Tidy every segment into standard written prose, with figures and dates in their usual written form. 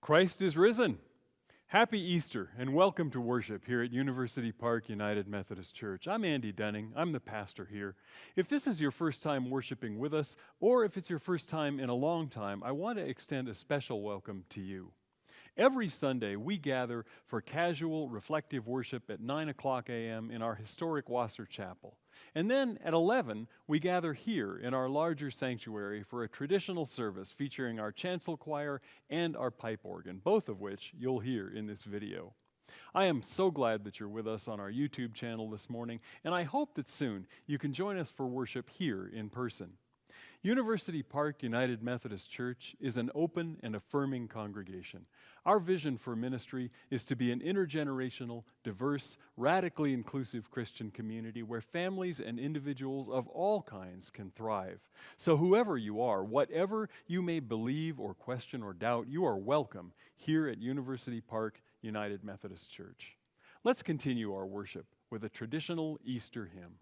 Christ is risen. Happy Easter and welcome to worship here at University Park United Methodist Church. I'm Andy Dunning. I'm the pastor here. If this is your first time worshiping with us, or if it's your first time in a long time, I want to extend a special welcome to you. Every Sunday, we gather for casual, reflective worship at 9 o'clock a.m. in our historic Wasser Chapel. And then at 11, we gather here in our larger sanctuary for a traditional service featuring our chancel choir and our pipe organ, both of which you'll hear in this video. I am so glad that you're with us on our YouTube channel this morning, and I hope that soon you can join us for worship here in person. University Park United Methodist Church is an open and affirming congregation. Our vision for ministry is to be an intergenerational, diverse, radically inclusive Christian community where families and individuals of all kinds can thrive. So whoever you are, whatever you may believe or question or doubt, you are welcome here at University Park United Methodist Church. Let's continue our worship with a traditional Easter hymn.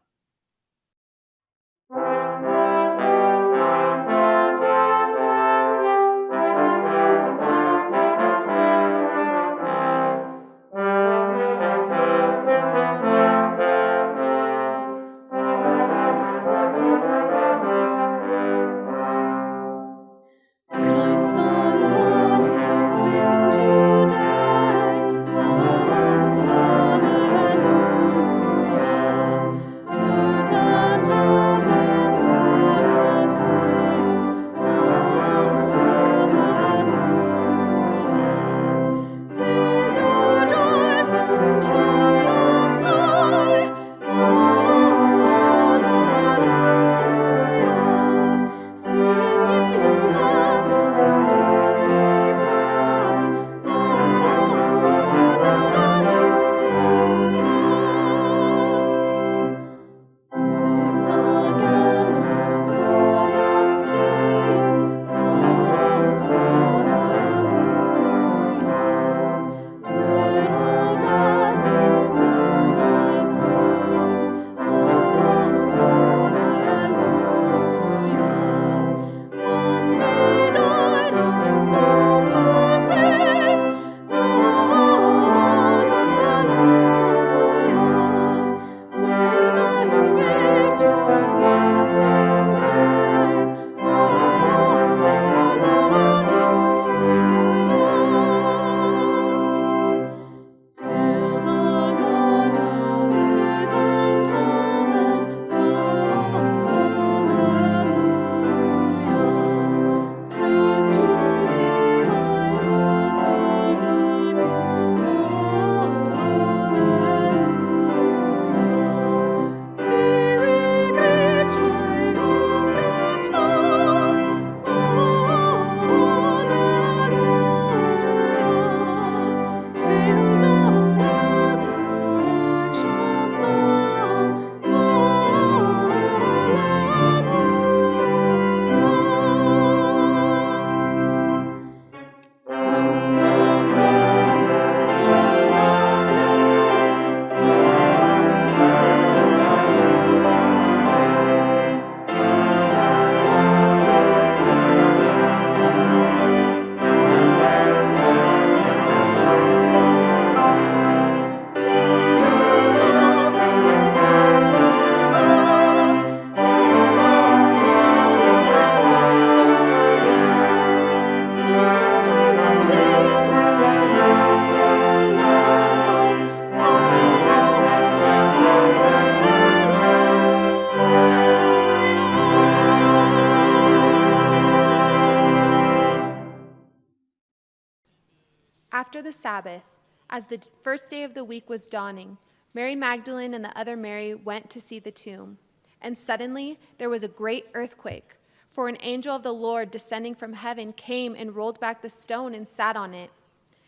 After the Sabbath, as the first day of the week was dawning, Mary Magdalene and the other Mary went to see the tomb. And suddenly there was a great earthquake, for an angel of the Lord descending from heaven came and rolled back the stone and sat on it.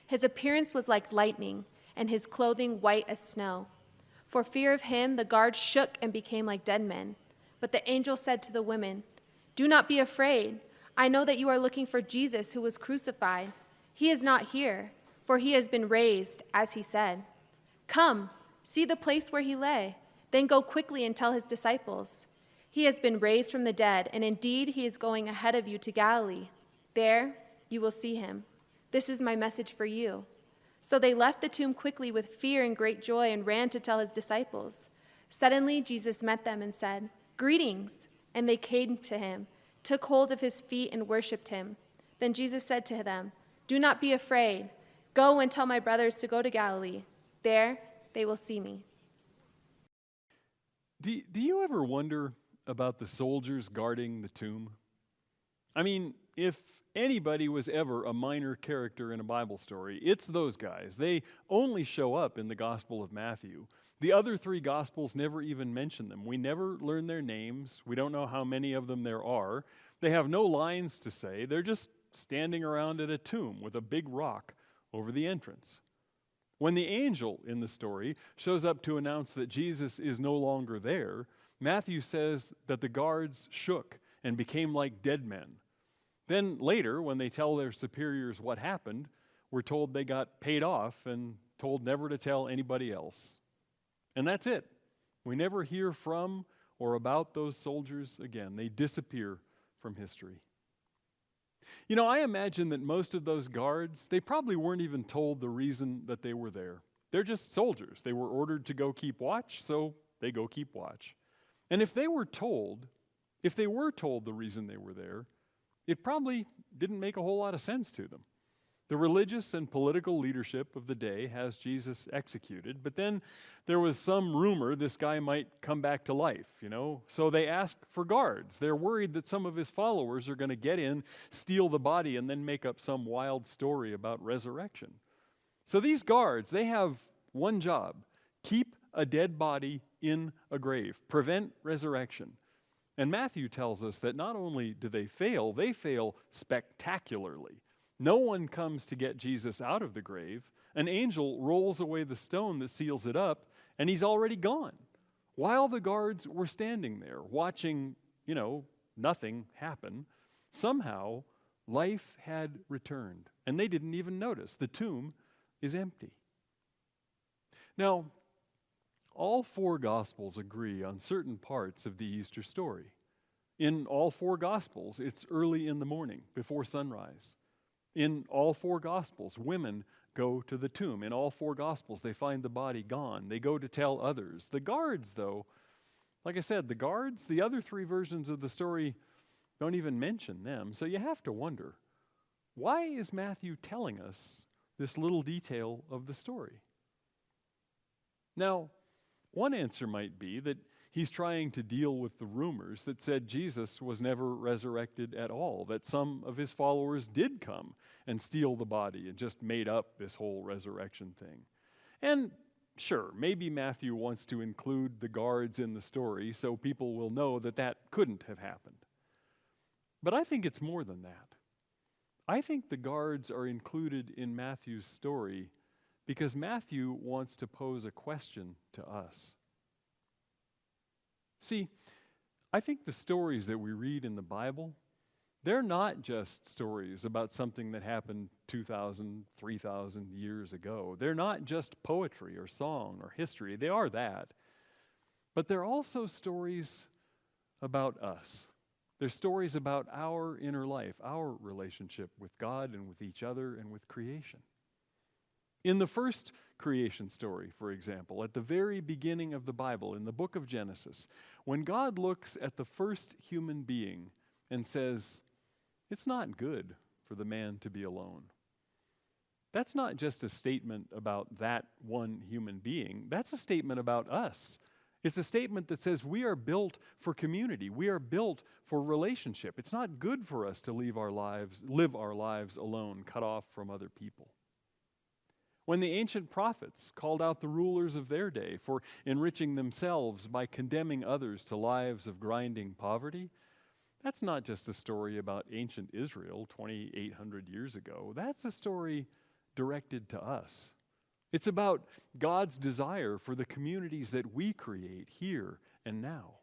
His appearance was like lightning, and his clothing white as snow. For fear of him, the guards shook and became like dead men. But the angel said to the women, "Do not be afraid. I know that you are looking for Jesus who was crucified. He is not here, for he has been raised, as he said. Come, see the place where he lay. Then go quickly and tell his disciples. He has been raised from the dead, and indeed he is going ahead of you to Galilee. There you will see him." This is my message for you." So they left the tomb quickly with fear and great joy and ran to tell his disciples. Suddenly Jesus met them and said, "Greetings." And they came to him, took hold of his feet and worshipped him. Then Jesus said to them, "Do not be afraid. Go and tell my brothers to go to Galilee. There they will see me." Do you ever wonder about the soldiers guarding the tomb? I mean, if anybody was ever a minor character in a Bible story, it's those guys. They only show up in the Gospel of Matthew. The other three Gospels never even mention them. We never learn their names. We don't know how many of them there are. They have no lines to say. They're just standing around at a tomb with a big rock over the entrance. When the angel in the story shows up to announce that Jesus is no longer there, Matthew says that the guards shook and became like dead men. Then later, when they tell their superiors what happened, we're told they got paid off and told never to tell anybody else. And that's it. We never hear from or about those soldiers again. They disappear from history. You know, I imagine that most of those guards, they probably weren't even told the reason that they were there. They're just soldiers. They were ordered to go keep watch, so they go keep watch. And if they were told the reason they were there, it probably didn't make a whole lot of sense to them. The religious and political leadership of the day has Jesus executed, but then there was some rumor this guy might come back to life, so they ask for guards. They're worried that some of his followers are going to get in, steal the body, and then make up some wild story about resurrection. So these guards, they have one job: keep a dead body in a grave, prevent resurrection. And Matthew tells us that not only do they fail spectacularly. No one comes to get Jesus out of the grave. An angel rolls away the stone that seals it up, and he's already gone. While the guards were standing there watching, nothing happen, somehow life had returned, and they didn't even notice. The tomb is empty. Now, all four Gospels agree on certain parts of the Easter story. In all four Gospels, it's early in the morning, before sunrise. In all four Gospels, women go to the tomb. In all four Gospels, they find the body gone. They go to tell others. The guards, though, like I said, the other three versions of the story don't even mention them. So you have to wonder, why is Matthew telling us this little detail of the story? Now, one answer might be that he's trying to deal with the rumors that said Jesus was never resurrected at all, that some of his followers did come and steal the body and just made up this whole resurrection thing. And sure, maybe Matthew wants to include the guards in the story so people will know that that couldn't have happened. But I think it's more than that. I think the guards are included in Matthew's story because Matthew wants to pose a question to us. See, I think the stories that we read in the Bible, they're not just stories about something that happened 2,000, 3,000 years ago. They're not just poetry or song or history. They are that. But they're also stories about us. They're stories about our inner life, our relationship with God and with each other and with creation. In the first creation story, for example, at the very beginning of the Bible, in the book of Genesis, when God looks at the first human being and says, "It's not good for the man to be alone," that's not just a statement about that one human being. That's a statement about us. It's a statement that says we are built for community. We are built for relationship. It's not good for us to live our lives alone, cut off from other people. When the ancient prophets called out the rulers of their day for enriching themselves by condemning others to lives of grinding poverty, that's not just a story about ancient Israel 2,800 years ago. That's a story directed to us. It's about God's desire for the communities that we create here and now.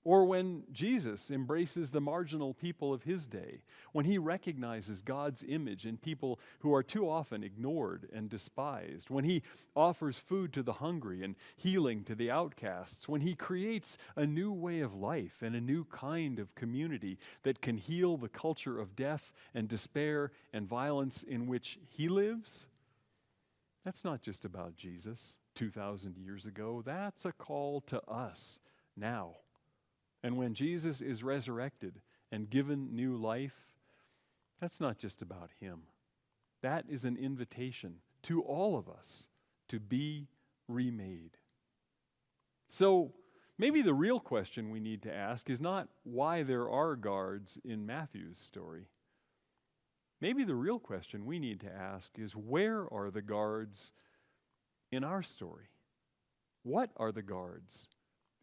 Or when Jesus embraces the marginal people of his day, when he recognizes God's image in people who are too often ignored and despised, when he offers food to the hungry and healing to the outcasts, when he creates a new way of life and a new kind of community that can heal the culture of death and despair and violence in which he lives, that's not just about Jesus 2,000 years ago. That's a call to us now. And when Jesus is resurrected and given new life, that's not just about him. That is an invitation to all of us to be remade. So maybe the real question we need to ask is not why there are guards in Matthew's story. Maybe the real question we need to ask is, where are the guards in our story? What are the guards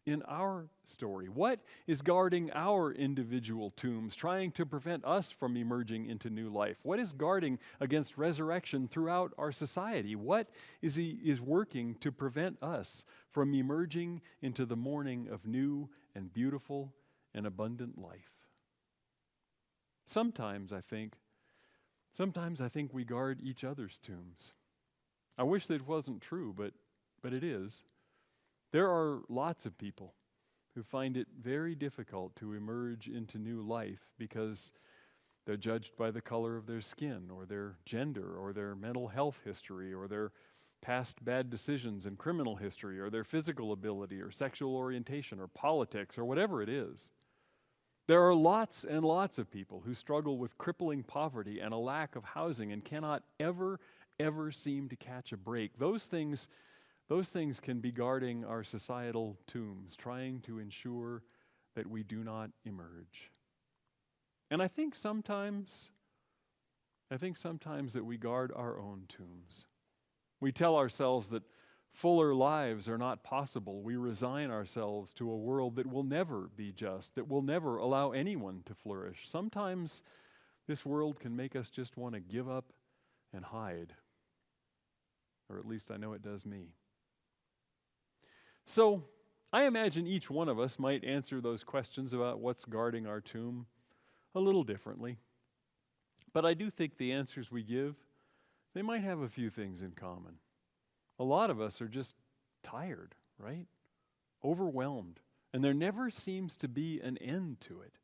in our story? What is guarding our individual tombs, trying to prevent us from emerging into new life? What is guarding against resurrection throughout our society? What is working to prevent us from emerging into the morning of new and beautiful and abundant life? Sometimes I think we guard each other's tombs. I wish that wasn't true, but it is. There are lots of people who find it very difficult to emerge into new life because they're judged by the color of their skin or their gender or their mental health history or their past bad decisions and criminal history or their physical ability or sexual orientation or politics or whatever it is. There are lots and lots of people who struggle with crippling poverty and a lack of housing and cannot ever seem to catch a break. Those things can be guarding our societal tombs, trying to ensure that we do not emerge. And I think sometimes that we guard our own tombs. We tell ourselves that fuller lives are not possible. We resign ourselves to a world that will never be just, that will never allow anyone to flourish. Sometimes this world can make us just want to give up and hide. Or at least I know it does me. So I imagine each one of us might answer those questions about what's guarding our tomb a little differently. But I do think the answers we give, they might have a few things in common. A lot of us are just tired, right? Overwhelmed. And there never seems to be an end to it.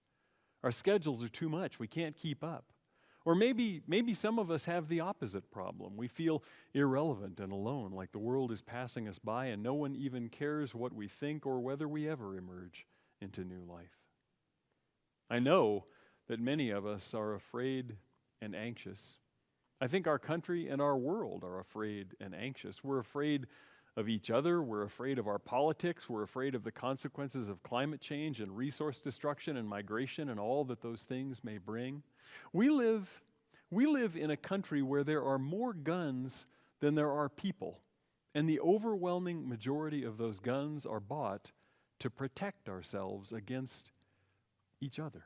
Our schedules are too much. We can't keep up. Or maybe some of us have the opposite problem. We feel irrelevant and alone, like the world is passing us by and no one even cares what we think or whether we ever emerge into new life. I know that many of us are afraid and anxious. I think our country and our world are afraid and anxious. We're afraid of each other. We're afraid of our politics. We're afraid of the consequences of climate change and resource destruction and migration and all that those things may bring. We live in a country where there are more guns than there are people, and the overwhelming majority of those guns are bought to protect ourselves against each other.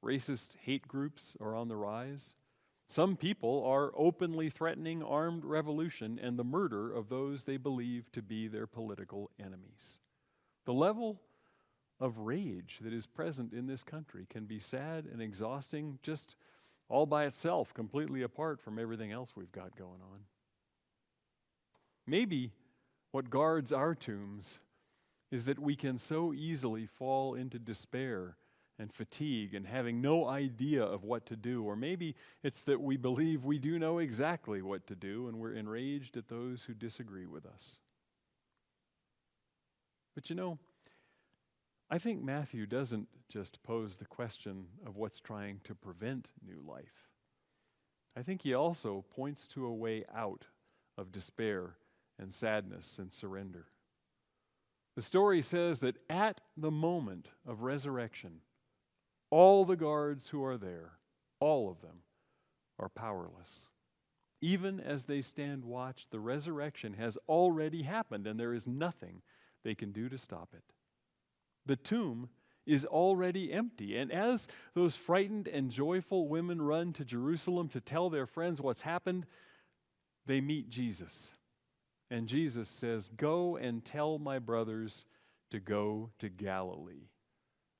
Racist hate groups are on the rise. Some people are openly threatening armed revolution and the murder of those they believe to be their political enemies. The level of rage that is present in this country can be sad and exhausting just all by itself, completely apart from everything else we've got going on. Maybe what guards our tombs is that we can so easily fall into despair and fatigue and having no idea of what to do. Or maybe it's that we believe we do know exactly what to do and we're enraged at those who disagree with us. But I think Matthew doesn't just pose the question of what's trying to prevent new life. I think he also points to a way out of despair and sadness and surrender. The story says that at the moment of resurrection, all the guards who are there, all of them, are powerless. Even as they stand watch, the resurrection has already happened and there is nothing they can do to stop it. The tomb is already empty, and as those frightened and joyful women run to Jerusalem to tell their friends what's happened, they meet Jesus. And Jesus says, "Go and tell my brothers to go to Galilee.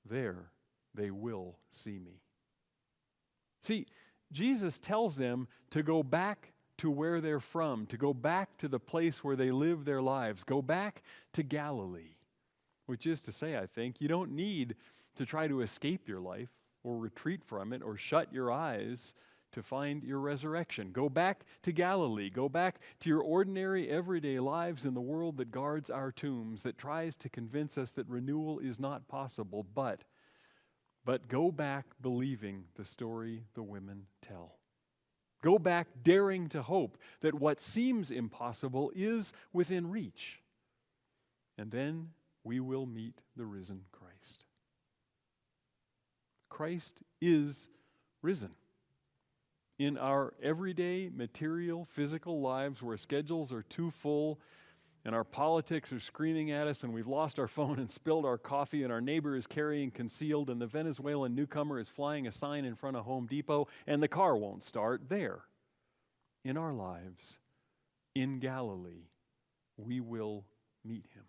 There they will see me. See, Jesus tells them to go back to where they're from, to go back to the place where they live their lives, go back to Galilee, which is to say, I think, you don't need to try to escape your life or retreat from it or shut your eyes to find your resurrection. Go back to Galilee. Go back to your ordinary, everyday lives in the world that guards our tombs, that tries to convince us that renewal is not possible, but go back believing the story the women tell. Go back daring to hope that what seems impossible is within reach. And then we will meet the risen Christ. Christ is risen. In our everyday, material, physical lives where schedules are too full and our politics are screaming at us and we've lost our phone and spilled our coffee and our neighbor is carrying concealed and the Venezuelan newcomer is flying a sign in front of Home Depot and the car won't start, there, in our lives, in Galilee, we will meet him.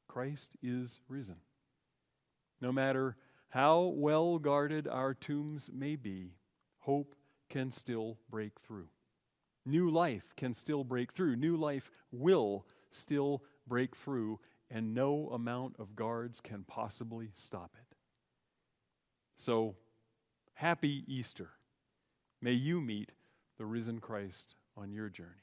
Christ is risen. No matter how well guarded our tombs may be, hope can still break through. New life can still break through. New life will still break through, and no amount of guards can possibly stop it. So, happy Easter. May you meet the risen Christ on your journey.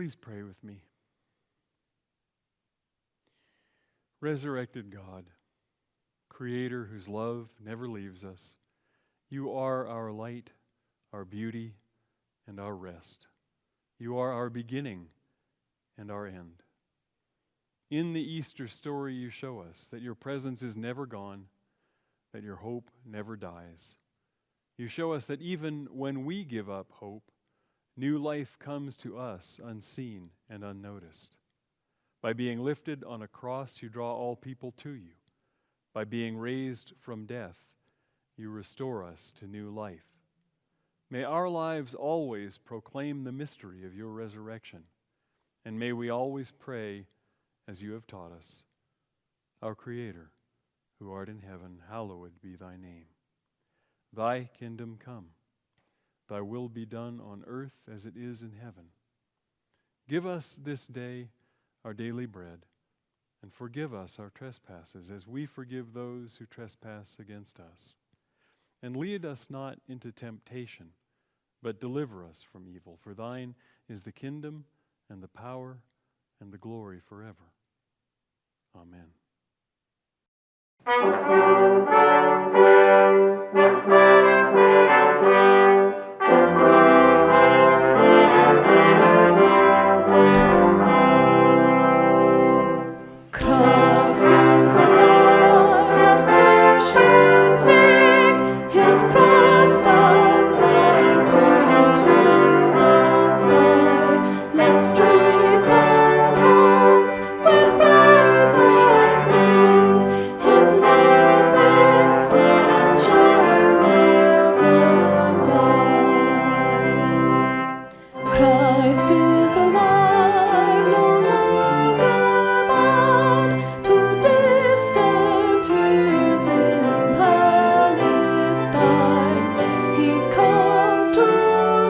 Please pray with me. Resurrected God, Creator whose love never leaves us, you are our light, our beauty, and our rest. You are our beginning and our end. In the Easter story, you show us that your presence is never gone, that your hope never dies. You show us that even when we give up hope, new life comes to us unseen and unnoticed. By being lifted on a cross, you draw all people to you. By being raised from death, you restore us to new life. May our lives always proclaim the mystery of your resurrection, and may we always pray as you have taught us. Our Creator, who art in heaven, hallowed be thy name. Thy kingdom come, thy will be done on earth as it is in heaven. Give us this day our daily bread, and forgive us our trespasses as we forgive those who trespass against us. And lead us not into temptation, but deliver us from evil. For thine is the kingdom and the power and the glory forever. Amen. Christ is alive, let Christians sing. His cross stands empty to the sky. Let streets and homes with praises ring. His love and death shall never die. Christ is alive, no longer bound to distant years in Palestine. He comes to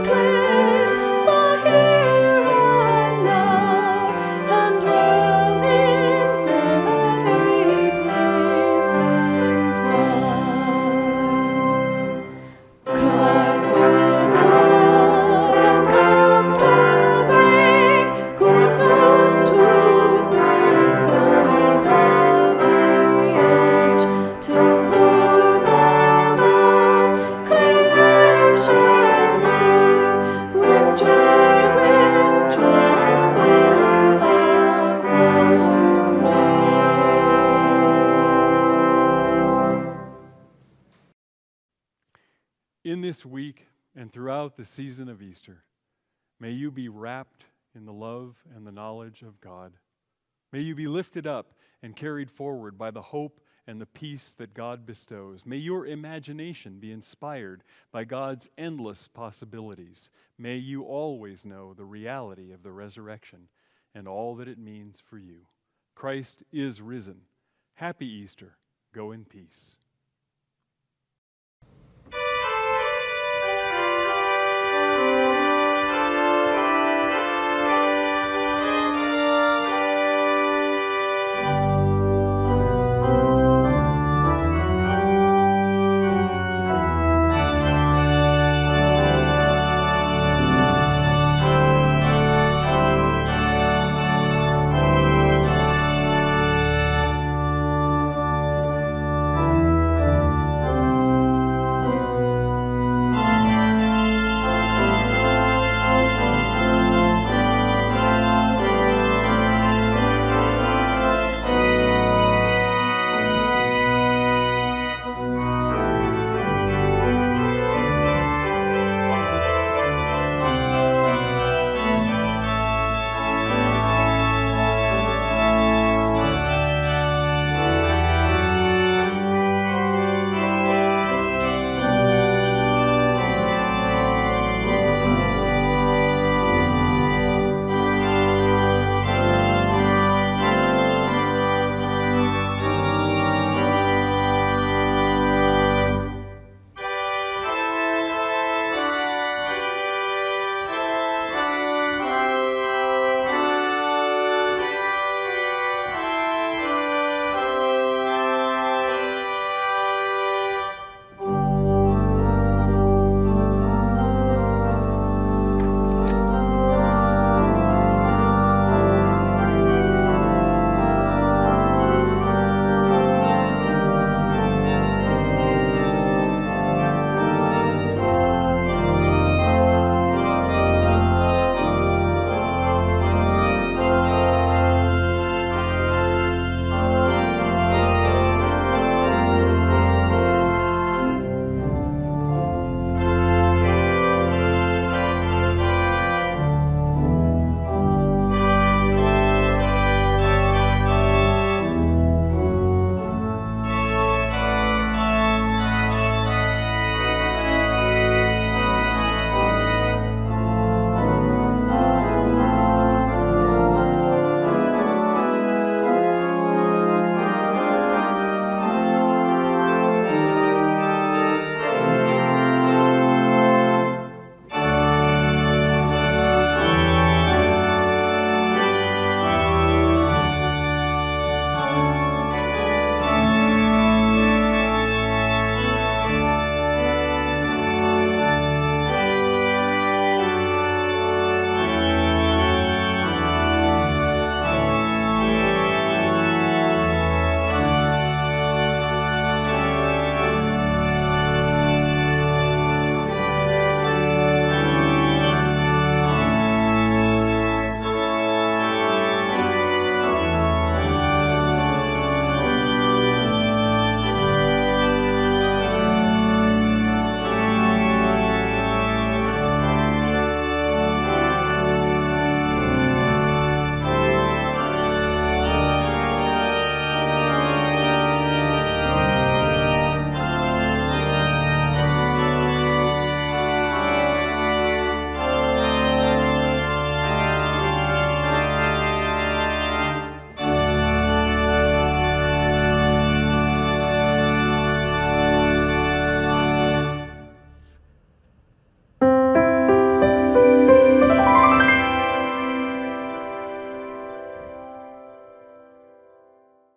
claim the here and now, and dwell in every place and time. Christ is alive and comes to bring good news to this and every age, till earth and all creation ring with joy, with justice, love, and praise. In this week and throughout the season of Easter, may you be wrapped in the love and the knowledge of God. May you be lifted up and carried forward by the hope and the peace that God bestows. May your imagination be inspired by God's endless possibilities. May you always know the reality of the resurrection and all that it means for you. Christ is risen. Happy Easter. Go in peace.